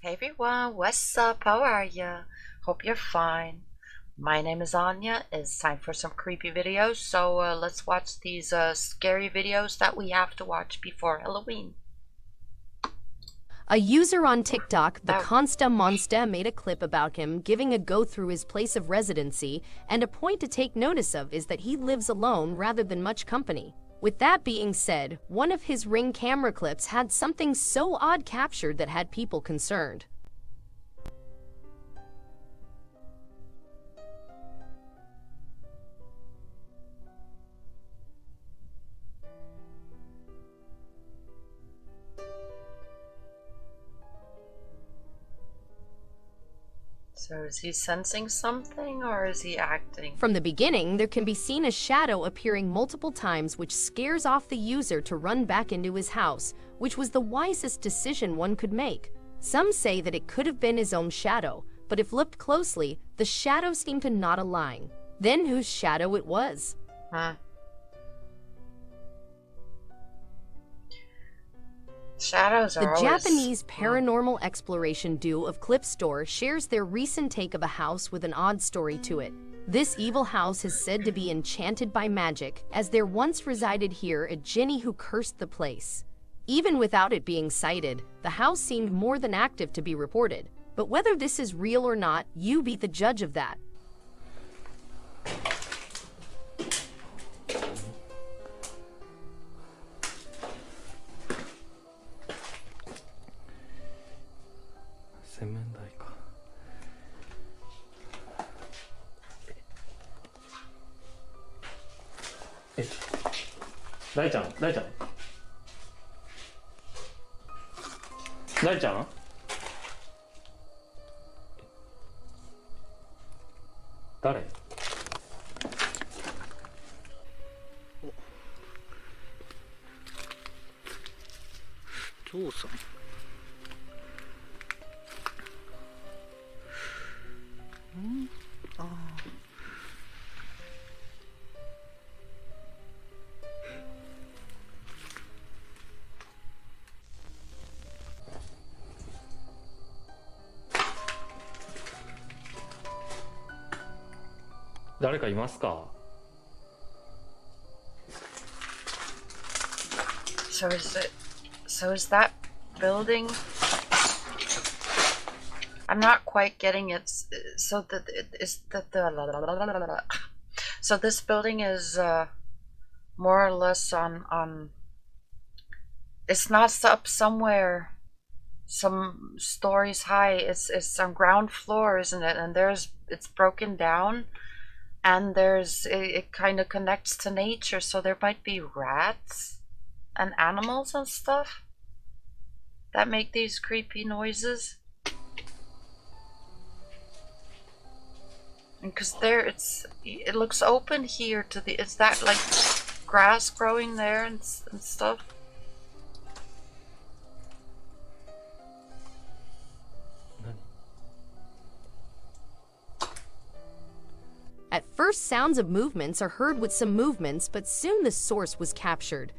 Hey everyone, what's up? How are ya? Hope you're fine. My name is Anya. It's time for some creepy videos, so let's watch these scary videos that we have to watch before Halloween. A user on TikTok, the That Consta Monsta, made a clip about him giving a go through his place of residency, and a point to take notice of is that he lives alone rather than much company. With that being said, one of his Ring camera clips had something so odd captured that had people concerned. So is he sensing something or is he acting? From the beginning, there can be seen a shadow appearing multiple times which scares off the user to run back into his house, which was the wisest decision one could make. Some say that it could have been his own shadow, but if looked closely, the shadow seemed to not align. Then whose shadow it was? Huh? Shadows The are always... Japanese paranormal exploration duo of Clip Store shares their recent take of a house with an odd story to it. This evil house is said to be enchanted by magic, as there once resided here a jinni who cursed the place. Even without it being cited, the house seemed more than active to be reported. But whether this is real or not, you be the judge of that.大ちゃん大ちゃん大ちゃん誰父さん。ああ。誰かいますか So is that building? I'm not quite getting it. So that is that the so this building is more or less on. It's not up somewhere, some stories high. It's on ground floor, isn't it? And it's broken down, and it kind of connects to nature. So there might be rats and animals and stuff that make these creepy noises. And because it looks open here to the, is that like grass growing there and stuff? At first, sounds of movements are heard with some movements, but soon the source was captured.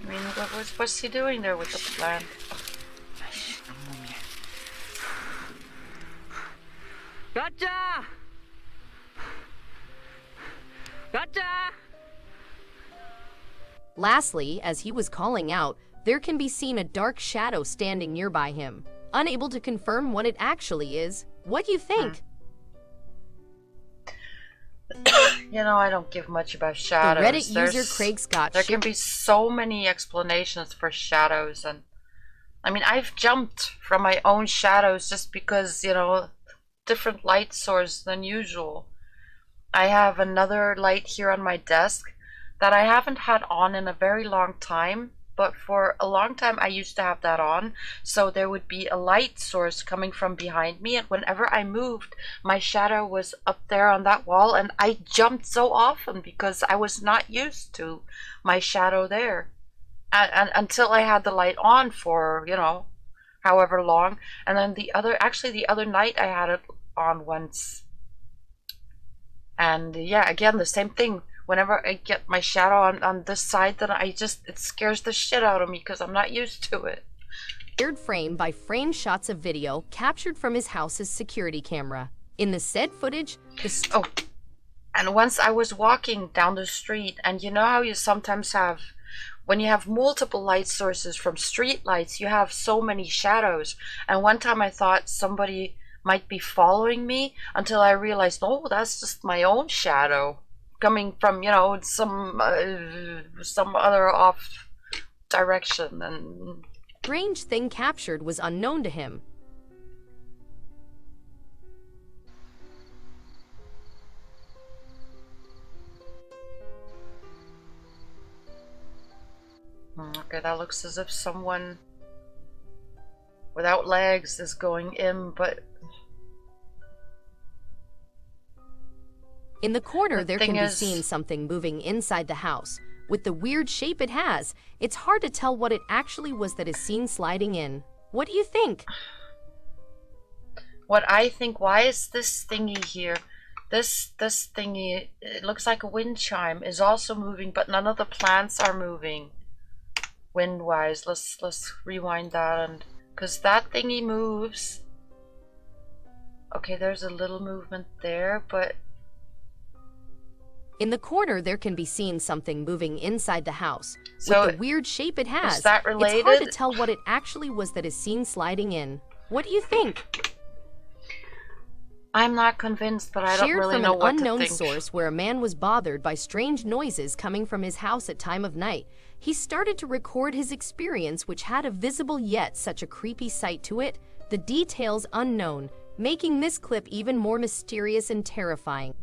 I mean, what's he doing there with the plant? Gotcha! Gotcha! Lastly, as he was calling out, there can be seen a dark shadow standing nearby him. Unable to confirm what it actually is, what do you think? You know, I don't give much about The shadows. Reddit user Craig Scott There can be so many explanations for shadows, and I mean, I've jumped from my own shadows just because, you know, different light source than usual. I have another light here on my desk that I haven't had on in a very long time, but for a long time I used to have that on, so there would be a light source coming from behind me, and whenever I moved, my shadow was up there on that wall, and I jumped so often because I was not used to my shadow there. And until I had the light on for, you know, however long, and then the other night I had it on once. And yeah, again, the same thing. whenever I get my shadow on this side, then it scares the shit out of me because I'm not used to it. Shared frame by frame shots of video captured from his house's security camera. In the said footage, Oh, and once I was walking down the street, and you know how you sometimes have, when you have multiple light sources from street lights, you have so many shadows. And one time I thought somebody might be following me until I realized, oh, that's just my own shadow coming from, you know, some other off direction. And strange thing captured was unknown to him. Okay, that looks as if someone without legs is going in, but in the corner, there can be is, seen something moving inside the house. With the weird shape it has, it's hard to tell what it actually was that is seen sliding in. What do you think? What I think, why is this thingy here? This thingy, it looks like a wind chime, is also moving, but none of the plants are moving. Wind-wise, let's rewind that, and because that thingy moves. Okay, there's a little movement there, but in the corner, there can be seen something moving inside the house. So with the weird shape it has, is that related? It's hard to tell what it actually was that is seen sliding in. What do you think? I'm not convinced, but I don't really know what to think. Shared from an unknown source where a man was bothered by strange noises coming from his house at time of night, he started to record his experience, which had a visible yet such a creepy sight to it, the details unknown, making this clip even more mysterious and terrifying.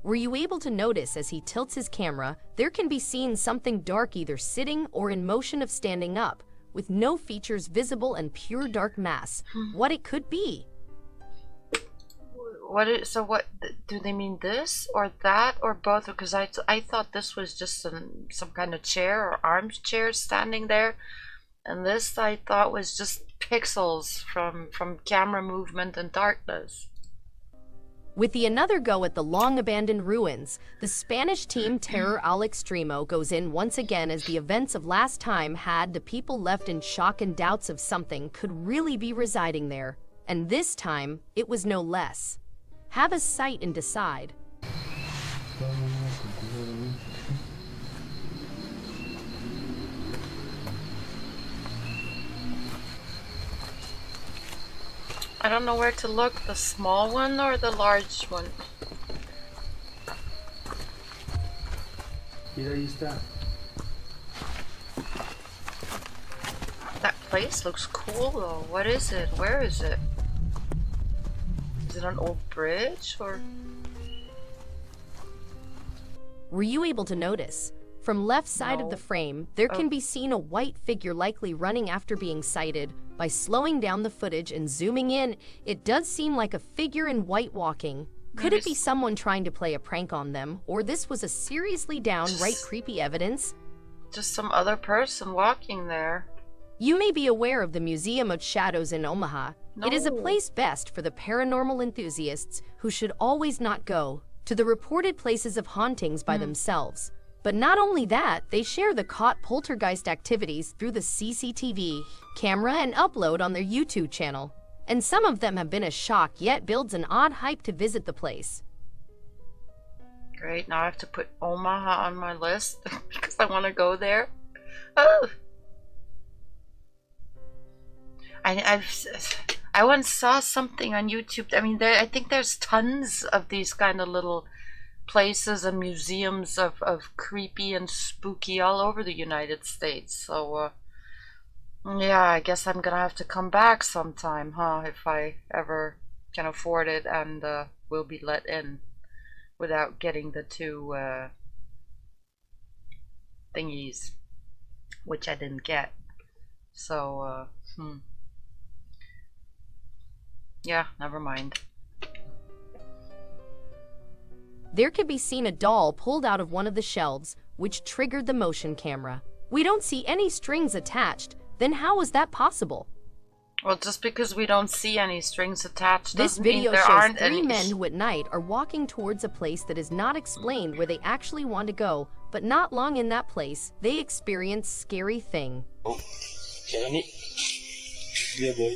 Were you able to notice as he tilts his camera, there can be seen something dark either sitting or in motion of standing up, with no features visible and pure dark mass. What it could be? So what, do they mean this or that or both? Because I thought this was just some kind of chair or armchair standing there, and this I thought was just pixels from camera movement and darkness. With the another go at the long-abandoned ruins, the Spanish team Terror al Extremo goes in once again as the events of last time had the people left in shock and doubts of something could really be residing there. And this time, it was no less. Have a sight and decide. I don't know where to look, the small one or the large one. That place looks cool though. What is it? Where is it? Is it an old bridge or? Were you able to notice? From left side of the frame, there can be seen a white figure likely running after being sighted. By slowing down the footage and zooming in, it does seem like a figure in white walking. Could it be someone trying to play a prank on them, or this was a seriously downright creepy evidence? Just some other person walking there. You may be aware of the Museum of Shadows in Omaha. No. It is a place best for the paranormal enthusiasts who should always not go to the reported places of hauntings by themselves. But not only that, they share the caught poltergeist activities through the CCTV camera and upload on their YouTube channel. And some of them have been a shock, yet builds an odd hype to visit the place. Great, now I have to put Omaha on my list because I want to go there. Oh! I once saw something on YouTube. I mean, I think there's tons of these kind of little places and museums of creepy and spooky all over the United States. So yeah, I guess I'm gonna have to come back sometime, huh, if I ever can afford it and will be let in without getting the two thingies, which I didn't get. So yeah, never mind. There can be seen a doll pulled out of one of the shelves, which triggered the motion camera. We don't see any strings attached. Then how is that possible? Well, just because we don't see any strings attached This doesn't mean video there shows aren't three any. men who at night are walking towards a place that is not explained where they actually want to go, but not long in that place, they experience scary thing. Jadi dia boy.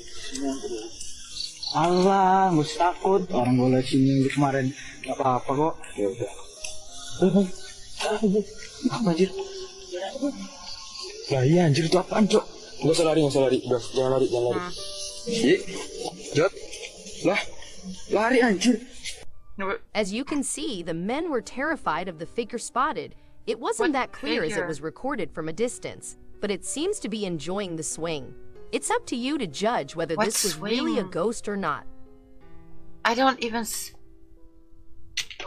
Allah, gue takut orang gue liatin minggu kemarin gak apa-apa kok. Ya udah. Apa anjir? Lah iya anjir itu apaan cok? Gak usah lari, udah jangan lari. Ih, Jot, lah, lari anjir. As you can see, the men were terrified of the figure spotted. It wasn't What that clear as it figure? was recorded from a distance, but it seems to be enjoying the swing. It's up to you to judge whether What this was really a swing? ghost or not. I don't even.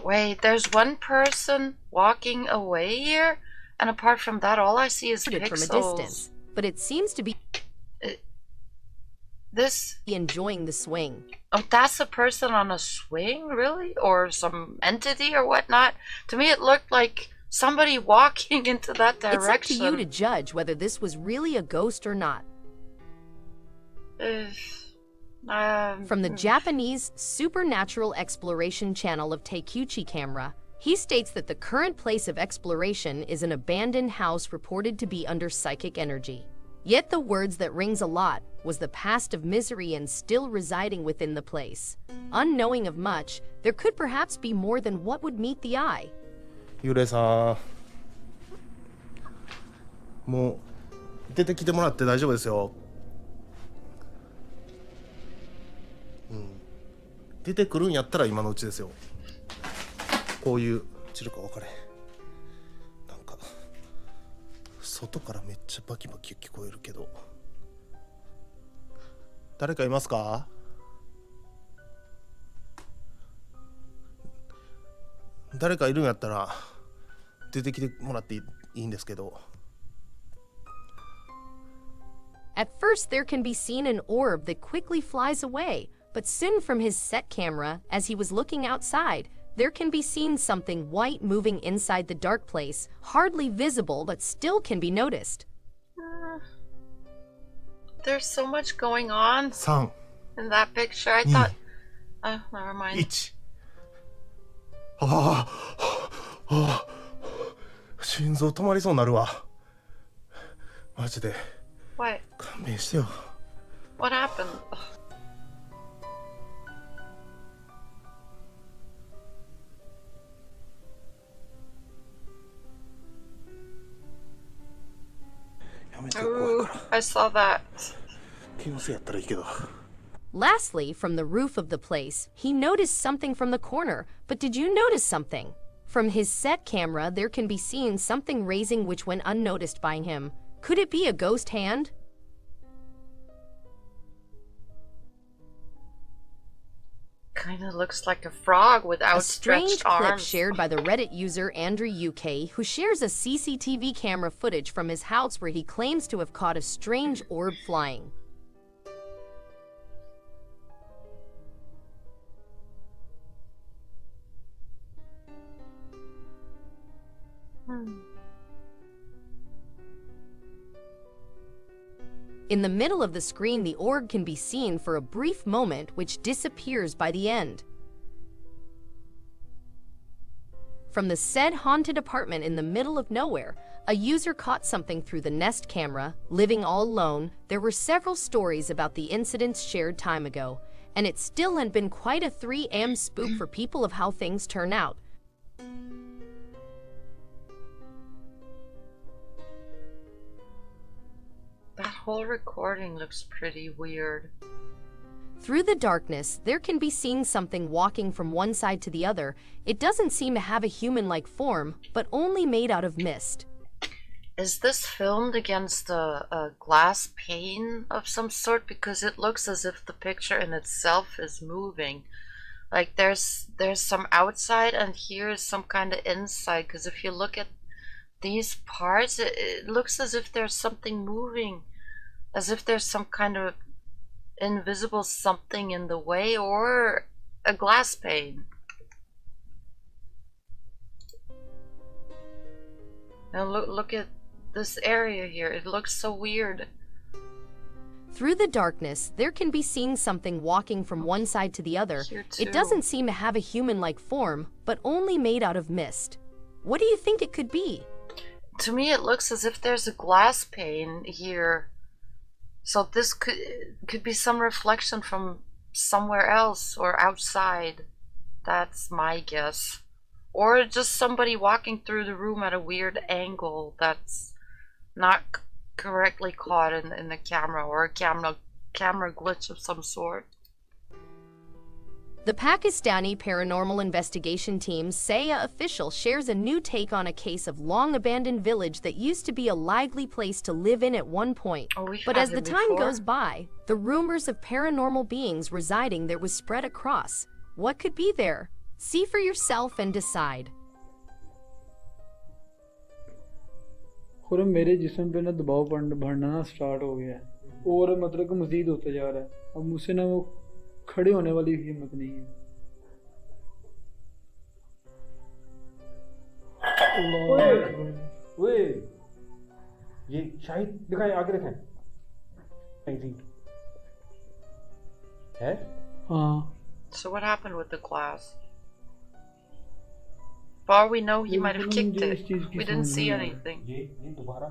Wait, there's one person walking away here, and apart from that, all I see is From a pixels. distance, but it seems to be This. enjoying the swing. Oh, that's a person on a swing, really? Or some entity or whatnot? To me, it looked like somebody walking into that It's up to direction. you to judge whether this was really a ghost or not. From the Japanese Supernatural Exploration channel of Teikuchi Camera, he states that the current place of exploration is an abandoned house reported to be under psychic energy. Yet the words that rings a lot was the past of misery and still residing within the place. Unknowing of much, there could perhaps be more than what would meet the eye. 幽霊さん、もう出てきてもらって大丈夫ですよ。出てくるんやったら今のうちですよ。こういう散るか分かれへん。なんか外からめっちゃバキバキ聞こえるけど、誰かいますか？誰かいるんやったら出てきてもらっていいんですけど。 At first, there can be seen an orb that quickly flies away, but soon from his set camera, as he was looking outside, there can be seen something white moving inside the dark place, hardly visible but still can be noticed. There's so much going on 3、 in that picture. I thought. Oh, never mind. 1。ああ、心臓止まりそうになるわ。マジで What? 勘弁してよ。 What happened? やめてよ、怖い Ooh, から。 I saw that. 気のせいやったらいいけど。 Lastly, from the roof of the place, he noticed something from the corner. But did you notice something? From his set camera, there can be seen something raising which went unnoticed by him. Could it be a ghost hand? Kind of looks like a frog with A strange outstretched clip arms. shared by the Reddit user Andrew UK, who shares a CCTV camera footage from his house where he claims to have caught a strange orb flying. In the middle of the screen, the orb can be seen for a brief moment, which disappears by the end. From the said haunted apartment in the middle of nowhere, a user caught something through the Nest camera, living all alone. There were several stories about the incidents shared time ago, and it still had been quite a 3 a.m. spook for people of how things turn out. That whole recording looks pretty weird. Through the darkness, there can be seen something walking from one side to the other. It doesn't seem to have a human-like form, but only made out of mist. Is this filmed against a glass pane of some sort? Because it looks as if the picture in itself is moving. Like there's some outside and here's some kind of inside. Because if you look at these parts, it looks as if there's something moving. As if there's some kind of invisible something in the way or a glass pane. Now look at this area here. It looks so weird. Through the darkness, there can be seen something walking from one side to the other. Here too. It doesn't seem to have a human-like form, but only made out of mist. What do you think it could be? To me, it looks as if there's a glass pane here. So this could be some reflection from somewhere else or outside. That's my guess. Or just somebody walking through the room at a weird angle that's not correctly caught in the camera, or a camera glitch of some sort. The Pakistani paranormal investigation team's Saya official shares a new take on a case of long-abandoned village that used to be a lively place to live in at one point. But as the time goes by, the rumors of paranormal beings residing there was spread across. What could be there? See for yourself and decide. Khurram मेरे जिस्म पे ना दबाव बढ़ना ना start हो गया है और मतलब कि मज़ीद होता जा रहा है अब मुझसे ना वो खड़े होने वाली हिम्मत नहीं है ओए ये शाहिद दिखाएं आगे दिखाएं आई थिंक है हाँ So what happened with the glass? For all we know, he might have kicked it. We didn't see anything. ये दोबारा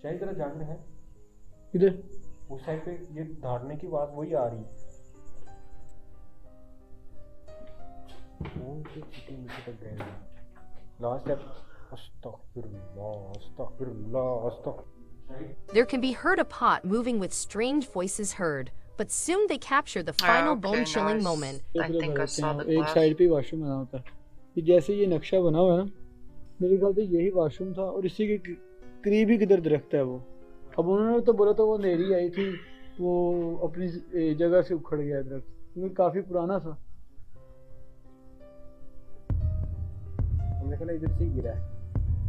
शायद जरा जाग रहा है इधर उस साइड पे ये धाड़ने की आवाज वही आ रही है लास्ट स्टेप अस्तगफिरुल्लाह There can be heard a pot moving with strange voices heard, but soon they capture the final bone-chilling moment. I think I saw the एक glass. साइड पे वॉशरूम बना होता है कि जैसे ये नक्शा बना हुआ है ना मेरे ख्याल से यही वॉशरूम था और इसी के करीब ही किधर दरख्त है वो अब उन्होंने तो बोला तो वो अंधेरी आई थी वो अपनी जगह से उखड़ गया दरख्त क्योंकि काफी पुराना था हमने कहा इधर से गिरा है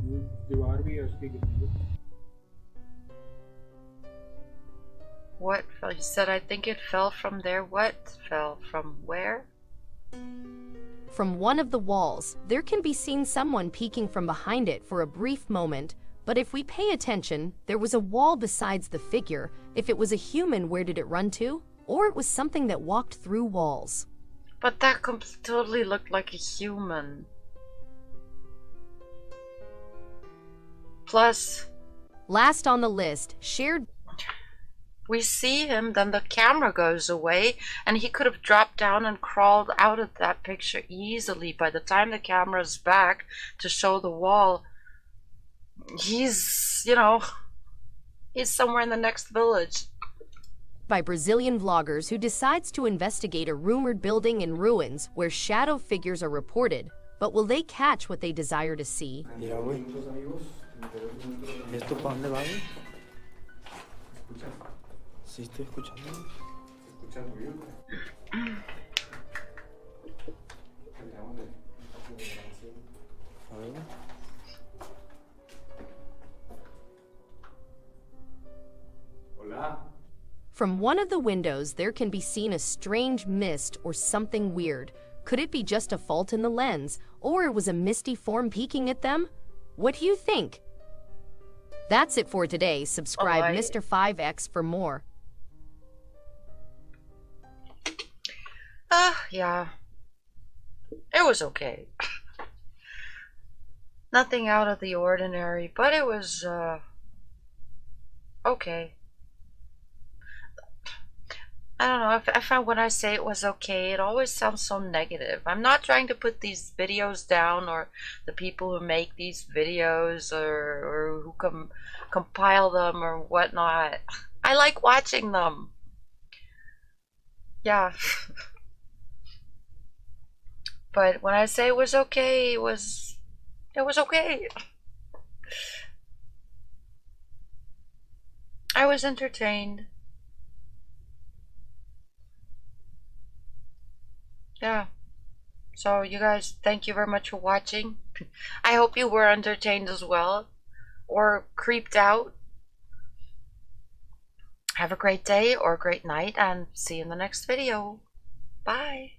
ये दीवार भी है उसकी गिरी What fell? He said, I think it fell from there. What fell? From where? From one of the walls, there can be seen someone peeking from behind it for a brief moment, but if we pay attention, there was a wall besides the figure. If it was a human, where did it run to? Or it was something that walked through walls. But that totally looked like a human. Plus, Last on the list, shared we see him, then the camera goes away, and he could have dropped down and crawled out of that picture easily. By the time the camera's back to show the wall, he's, you know, he's somewhere in the next village. by Brazilian vloggers who decides to investigate a rumored building in ruins where shadow figures are reported. But will they catch what they desire to see? Mira, güey. ¿Esto para dónde va, güey? Sí, estoy escuchando. ¿Escuchando bien? A ver. Hola. From one of the windows, there can be seen a strange mist or something weird. Could it be just a fault in the lens, or it was a misty form peeking at them? What do you think? That's it for today. Subscribe Mr. 5X for more. Yeah. It was okay. Nothing out of the ordinary, but it was, okay. I don't know, I find when I say it was okay, it always sounds so negative. I'm not trying to put these videos down, or the people who make these videos, or who compile them or whatnot. I like watching them. Yeah. But when I say it was okay, it was okay. I was entertained. Yeah. So you guys, thank you very much for watching. I hope you were entertained as well, or creeped out. Have a great day or a great night, and see you in the next video. Bye.